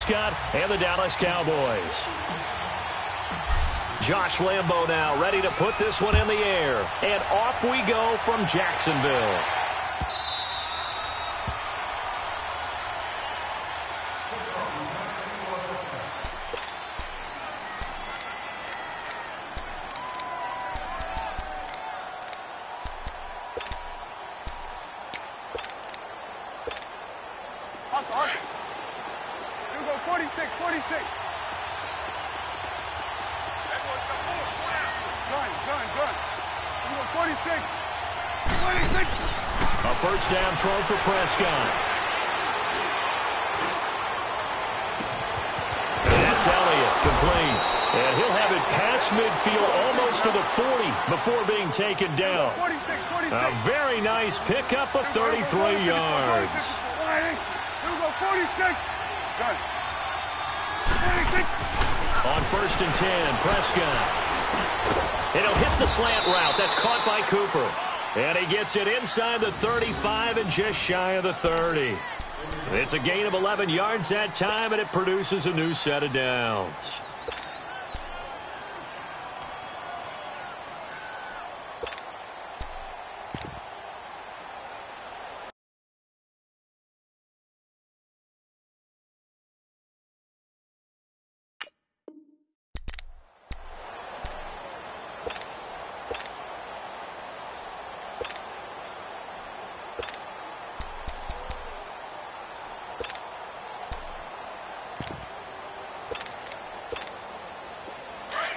Prescott and the Dallas Cowboys. Josh Lambo now ready to put this one in the air. And off we go from Jacksonville. A first down throw for Prescott. And that's Elliott, complete. And he'll have it past midfield almost to the 40 before being taken down. A very nice pickup of 33 yards. On 1st and 10, Prescott. And he'll hit the slant route. That's caught by Cooper. And he gets it inside the 35 and just shy of the 30. It's a gain of 11 yards that time, and it produces a new set of downs.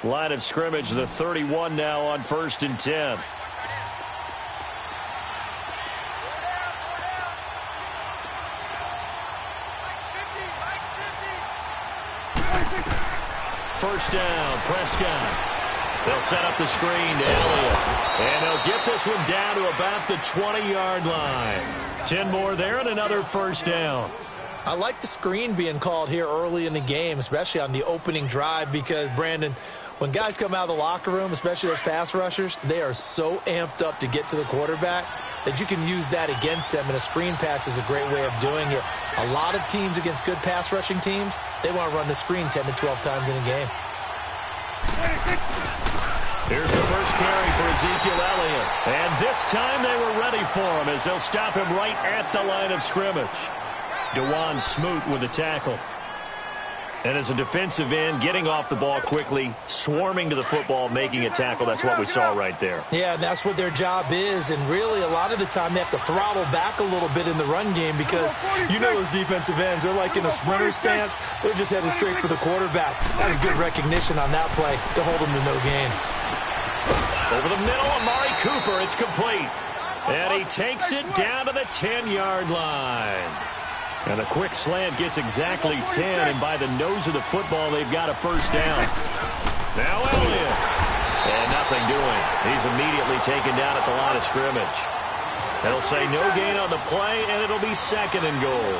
Line of scrimmage, the 31 now on 1st and 10. First down, Prescott. They'll set up the screen to Elliott. And they'll get this one down to about the 20-yard line. 10 more there and another first down. I like the screen being called here early in the game, especially on the opening drive, because, Brandon, when guys come out of the locker room, especially those pass rushers, they are so amped up to get to the quarterback that you can use that against them, and a screen pass is a great way of doing it. A lot of teams against good pass rushing teams, they want to run the screen 10 to 12 times in a game. Here's the first carry for Ezekiel Elliott. And this time they were ready for him as they'll stop him right at the line of scrimmage. DeJuan Smoot with a tackle. And as a defensive end, getting off the ball quickly, swarming to the football, making a tackle. That's what we saw right there. Yeah, and that's what their job is. And really, a lot of the time, they have to throttle back a little bit in the run game because you know those defensive ends, they're like in a sprinter stance. They're just headed straight for the quarterback. That was good recognition on that play to hold them to no gain. Over the middle, Amari Cooper. It's complete. And he takes it down to the 10-yard line. And a quick slant gets exactly 10, and by the nose of the football, they've got a first down. Now Elliott. And nothing doing. He's immediately taken down at the line of scrimmage. They'll say no gain on the play, and it'll be 2nd and goal.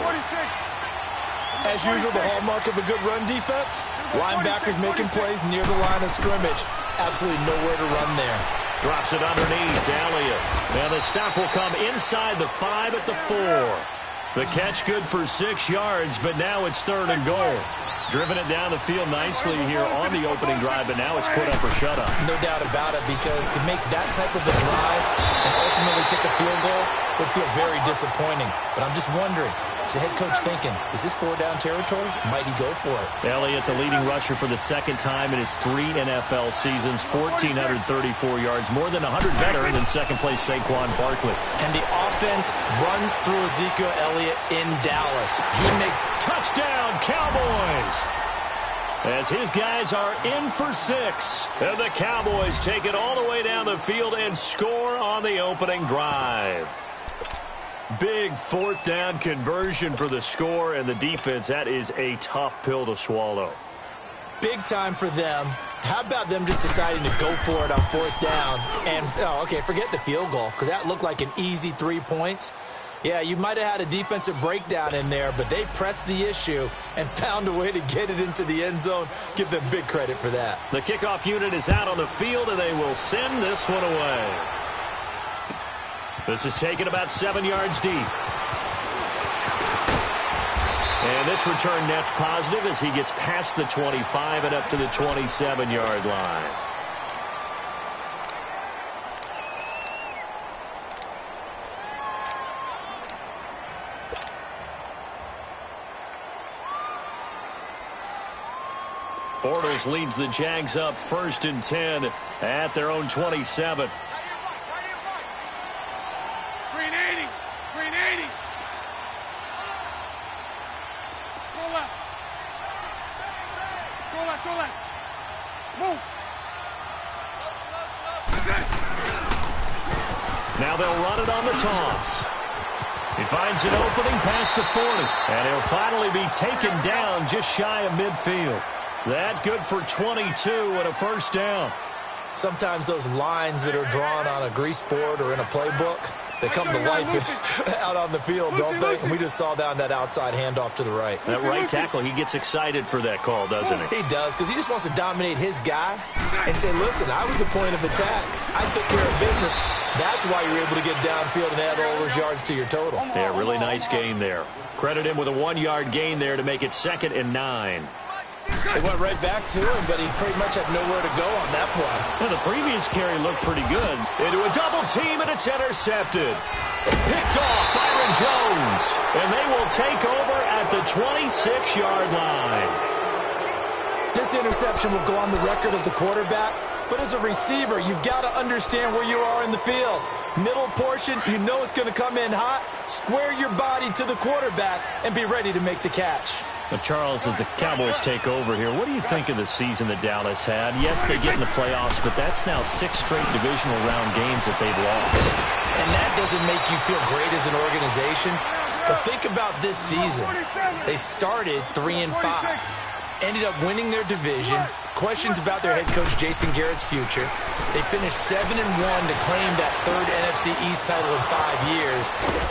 As usual, the hallmark of a good run defense, linebackers making plays near the line of scrimmage. Absolutely nowhere to run there. Drops it underneath to Elliott. And the stop will come inside the 5 at the 4. The catch good for 6 yards, but now it's 3rd and goal. Driven it down the field nicely here on the opening drive, but now it's put up or shut up. No doubt about it, because to make that type of a drive and ultimately kick a field goal would feel very disappointing. But I'm just wondering, is the head coach thinking, is this 4-down territory? Might he go for it? Elliott, the leading rusher for the 2nd time in his 3 NFL seasons, 1,434 yards, more than 100 better than 2nd place Saquon Barkley. And the offense runs through Ezekiel Elliott in Dallas. He makes touchdown, Cowboys! As his guys are in for 6. And the Cowboys take it all the way down the field and score on the opening drive. Big 4th down conversion for the score, and the defense, that is a tough pill to swallow. Big time for them. How about them just deciding to go for it on 4th down? And, forget the field goal, because that looked like an easy 3 points. Yeah, you might have had a defensive breakdown in there, but they pressed the issue and found a way to get it into the end zone. Give them big credit for that. The kickoff unit is out on the field, and they will send this one away. This is taken about 7 yards deep. And this return net's positive as he gets past the 25 and up to the 27-yard line. Bortles leads the Jags up 1st and 10 at their own 27. Green 80. Green 80. Go left. Go left. Go left. Move. Now they'll run it on the toss. He finds an opening past the 40. And he'll finally be taken down just shy of midfield. That good for 22 and a first down. Sometimes those lines that are drawn on a grease board or in a playbook, they come to life out on the field, don't they? And we just saw down that outside handoff to the right. That right tackle, he gets excited for that call, doesn't he? He does, because he just wants to dominate his guy and say, listen, I was the point of attack. I took care of business. That's why you're able to get downfield and add all those yards to your total. Yeah, really nice gain there. Credit him with a 1-yard gain there to make it 2nd and 9. They went right back to him, but he pretty much had nowhere to go on that play. Well, the previous carry looked pretty good. Into a double team, and it's intercepted. Picked off Byron Jones. And they will take over at the 26-yard line. This interception will go on the record of the quarterback. But as a receiver, you've got to understand where you are in the field. Middle portion, you know it's going to come in hot. Square your body to the quarterback and be ready to make the catch. Now, Charles, as the Cowboys take over here, what do you think of the season that Dallas had? Yes, they get in the playoffs, but that's now 6 straight divisional round games that they've lost. And that doesn't make you feel great as an organization. But think about this season. They started 3-5, ended up winning their division. Questions about their head coach Jason Garrett's future. They finished 7-1 to claim that 3rd NFC East title in 5 years.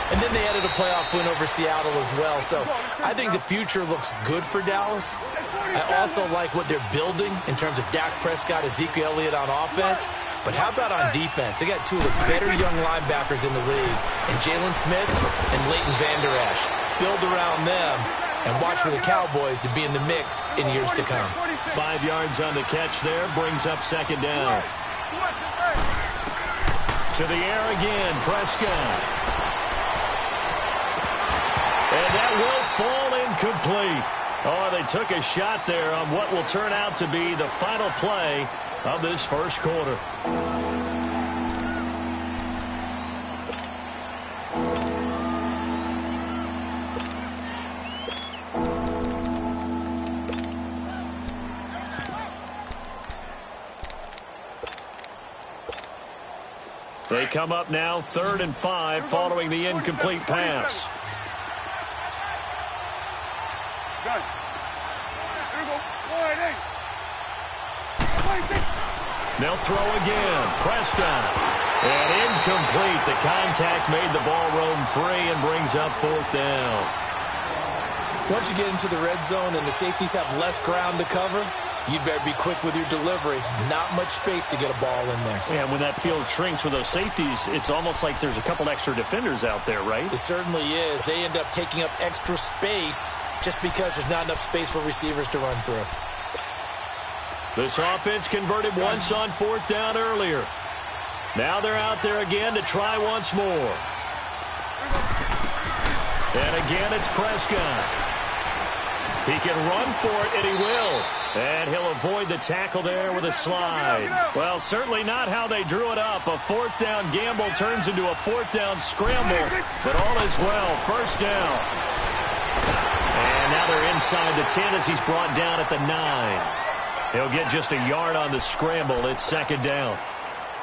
And then they added a playoff win over Seattle as well. So I think the future looks good for Dallas. I also like what they're building in terms of Dak Prescott, Ezekiel Elliott on offense. But how about on defense? They got 2 of the better young linebackers in the league, and Jalen Smith and Leighton Vander Esch. Build around them and watch for the Cowboys to be in the mix in years to come. 5 yards on the catch there, brings up 2nd down. To the air again, Prescott. And that will fall incomplete. Oh, they took a shot there on what will turn out to be the final play of this first quarter. They come up now 3rd and 5 following the incomplete pass. They'll throw again. Prescott. And incomplete. The contact made the ball roam free and brings up 4th down. Once you get into the red zone and the safeties have less ground to cover, you better be quick with your delivery. Not much space to get a ball in there. Yeah, when that field shrinks with those safeties, it's almost like there's a couple extra defenders out there, right? It certainly is. They end up taking up extra space just because there's not enough space for receivers to run through. This offense converted once on 4th down earlier. Now they're out there again to try once more. And again, it's Prescott. He can run for it, and he will. And he'll avoid the tackle there with a slide. Well, certainly not how they drew it up. A 4th down gamble turns into a 4th down scramble. But all is well. First down. And now they're inside the 10 as he's brought down at the 9. He'll get just a yard on the scramble. It's 2nd down.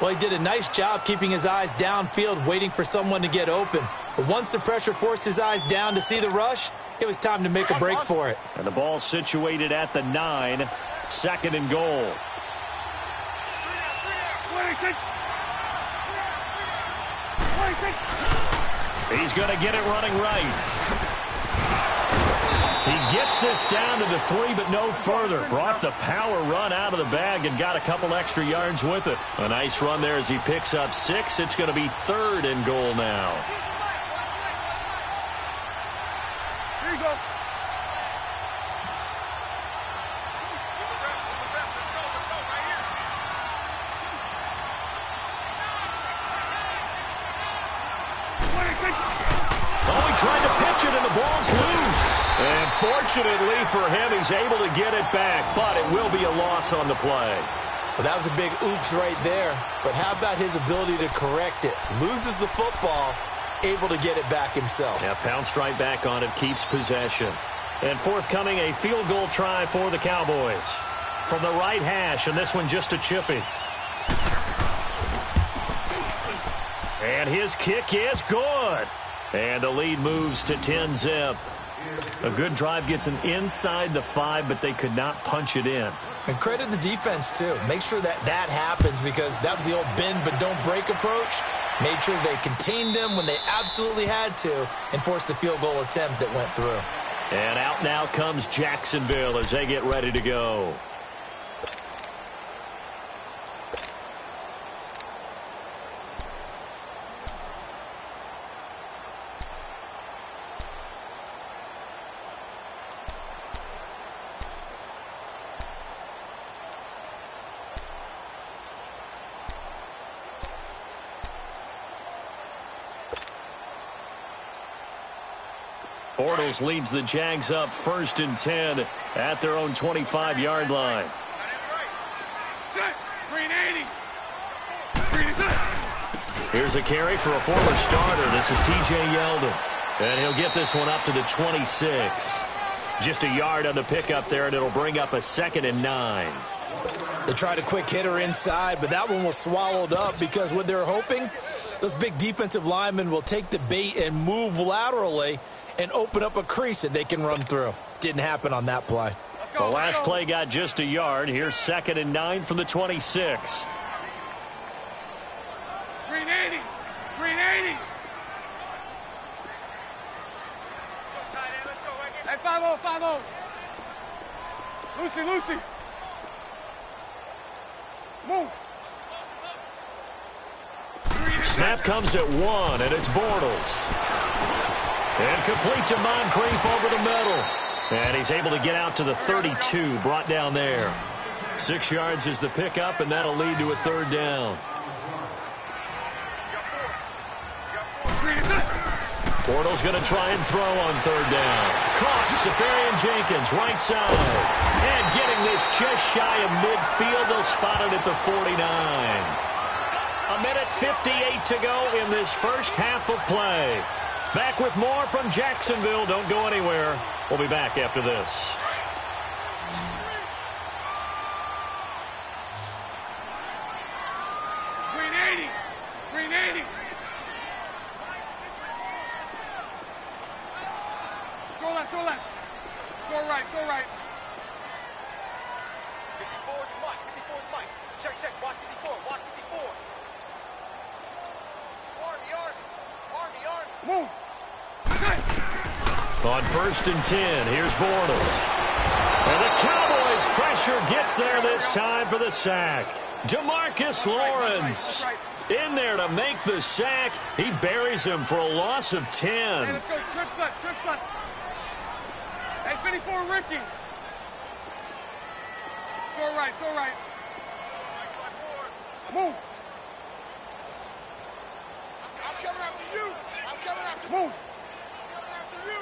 Well, he did a nice job keeping his eyes downfield, waiting for someone to get open. But once the pressure forced his eyes down to see the rush, it was time to make a break for it. And the ball situated at the 9, 2nd and goal. He's going to get it running right. He gets this down to the 3, but no further. Brought the power run out of the bag and got a couple extra yards with it. A nice run there as he picks up 6. It's going to be 3rd and goal now. Here you go. And fortunately for him, he's able to get it back, but it will be a loss on the play. Well, that was a big oops right there, but how about his ability to correct it? Loses the football, able to get it back himself. Yeah, pounced right back on it, keeps possession. And forthcoming, a field goal try for the Cowboys. From the right hash, and this one just a chippy. And his kick is good. And the lead moves to 10-zip. A good drive gets him inside the 5, but they could not punch it in. And credit the defense, too. Make sure that happens, because that was the old bend but don't break approach. Made sure they contained them when they absolutely had to and forced the field goal attempt that went through. And out now comes Jacksonville as they get ready to go. Bortles leads the Jags up 1st and 10 at their own 25-yard line. Set. Green 80. Green set. Here's a carry for a former starter. This is T.J. Yeldon. And he'll get this one up to the 26. Just a yard on the pickup there, and it'll bring up a 2nd and 9. They tried a quick hitter inside, but that one was swallowed up because what they're hoping, those big defensive linemen will take the bait and move laterally and open up a crease that they can run through. Didn't happen on that play. The last play got just a yard. Here's 2nd and 9 from the 26. Green 80. Green 80. Hey, 5-0, 5-0. Lucy. Move. Snap comes at 1, and it's Bortles. And complete to Moncrief over the middle. And he's able to get out to the 32, brought down there. 6 yards is the pickup, and that'll lead to a 3rd down. Bortles going to try and throw on 3rd down. Caught Safarian Jenkins, right side. And getting this just shy of midfield, they'll spot it at the 49. 1:58 to go in this first half of play. Back with more from Jacksonville. Don't go anywhere. We'll be back after this. Green 80. Green 80. So left. So right. 54 is Mike. Check. Watch 54. Army. Move. On 1st and 10, here's Bortles. And the Cowboys' pressure gets there this time for the sack. DeMarcus Lawrence in there to make the sack. He buries him for a loss of 10. Hey, let's go. Trips left. Hey, 54, Ricky. So right. Move. I'm coming after you. Move. Coming after you.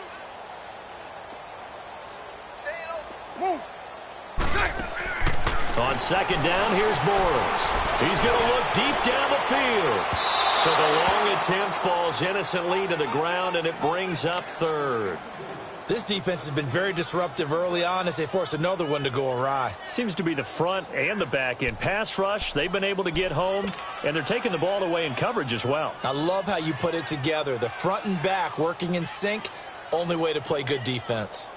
Staying open. Move. On 2nd down, here's Bortles. He's going to look deep down the field. So the long attempt falls innocently to the ground, and it brings up 3rd. This defense has been very disruptive early on as they force another one to go awry. Seems to be the front and the back end. Pass rush, they've been able to get home, and they're taking the ball away in coverage as well. I love how you put it together. The front and back working in sync, only way to play good defense.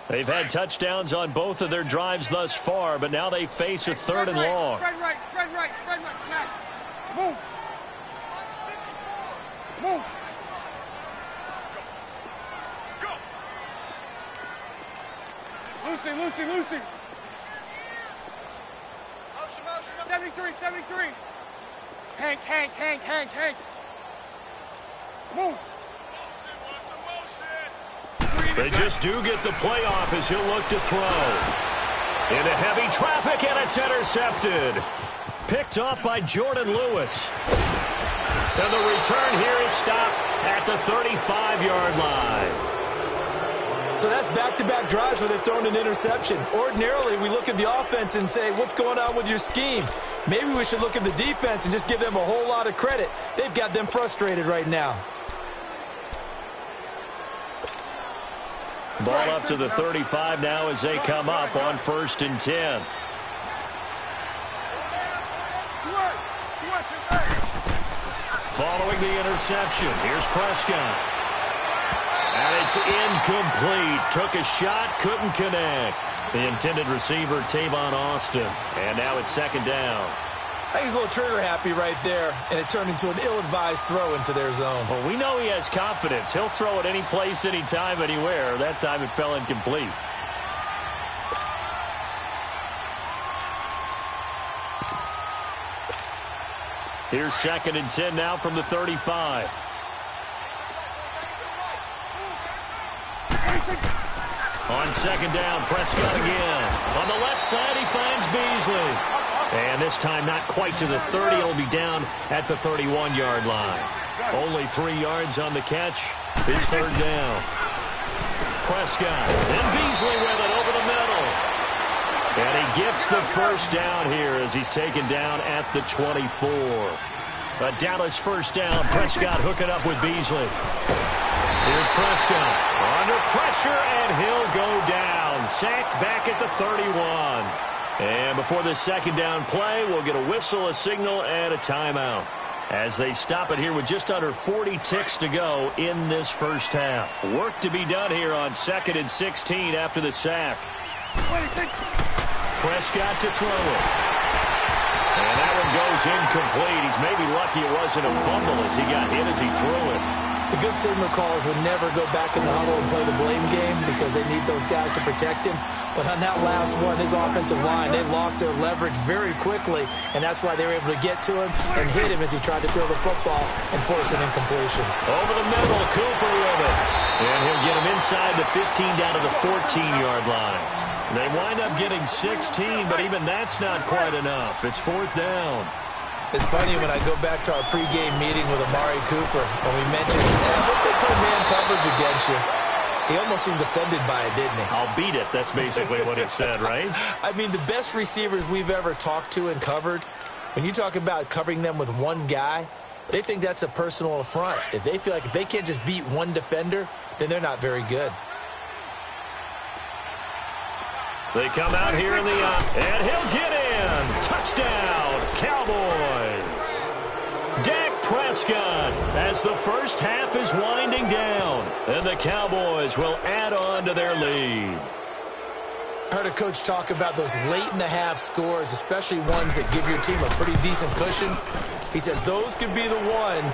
They've had touchdowns on both of their drives thus far, but now they face a 3rd and long. Spread right. Smack. Move. Go. Lucy. Motion. 73. Hank. Move. They just do get the playoff as he'll look to throw. Into heavy traffic, and it's intercepted. Picked off by Jordan Lewis. And the return here is stopped at the 35-yard line. So that's back-to-back drives where they've thrown an interception. Ordinarily, we look at the offense and say, what's going on with your scheme? Maybe we should look at the defense and just give them a whole lot of credit. They've got them frustrated right now. Ball up to the 35 now as they come up on 1st and 10. Following the interception, here's Prescott. And it's incomplete. Took a shot, couldn't connect. The intended receiver, Tavon Austin. And now it's 2nd down. I think he's a little trigger happy right there, and it turned into an ill-advised throw into their zone. Well, we know he has confidence. He'll throw it any place, anytime, anywhere. That time it fell incomplete. Here's 2nd and 10 now from the 35. On 2nd down, Prescott again. On the left side, he finds Beasley. And this time not quite to the 30. It'll be down at the 31-yard line. Only 3 yards on the catch. It's 3rd down. Prescott and Beasley with it over the middle. And he gets the 1st down here as he's taken down at the 24. A Dallas 1st down. Prescott hooking up with Beasley. Here's Prescott under pressure, and he'll go down. Sacked back at the 31. And before this 2nd down play, we'll get a whistle, a signal, and a timeout as they stop it here with just under 40 ticks to go in this 1st half. Work to be done here on 2nd and 16 after the sack. Prescott to throw it. And that one goes incomplete. He's maybe lucky it wasn't a fumble as he got hit as he threw it. The good signal callers would never go back in the huddle and play the blame game because they need those guys to protect him. But on that last one, his offensive line, they lost their leverage very quickly, and that's why they were able to get to him and hit him as he tried to throw the football and force an incompletion. Over the middle, Cooper with it. And he'll get him inside the 15 down to the 14-yard line. They wind up getting 16, but even that's not quite enough. It's 4th down. It's funny when I go back to our pregame meeting with Amari Cooper, and we mentioned, what they play man coverage against you. He almost seemed offended by it, didn't he? I'll beat it. That's basically what he said, right? I mean, the best receivers we've ever talked to and covered, when you talk about covering them with one guy, they think that's a personal affront. If they feel like if they can't just beat one defender, then they're not very good. They come out here in the and he'll get in. Touchdown, Cowboys. Dak Prescott as the 1st half is winding down. And the Cowboys will add on to their lead. I heard a coach talk about those late-in-the-half scores, especially ones that give your team a pretty decent cushion. He said those could be the ones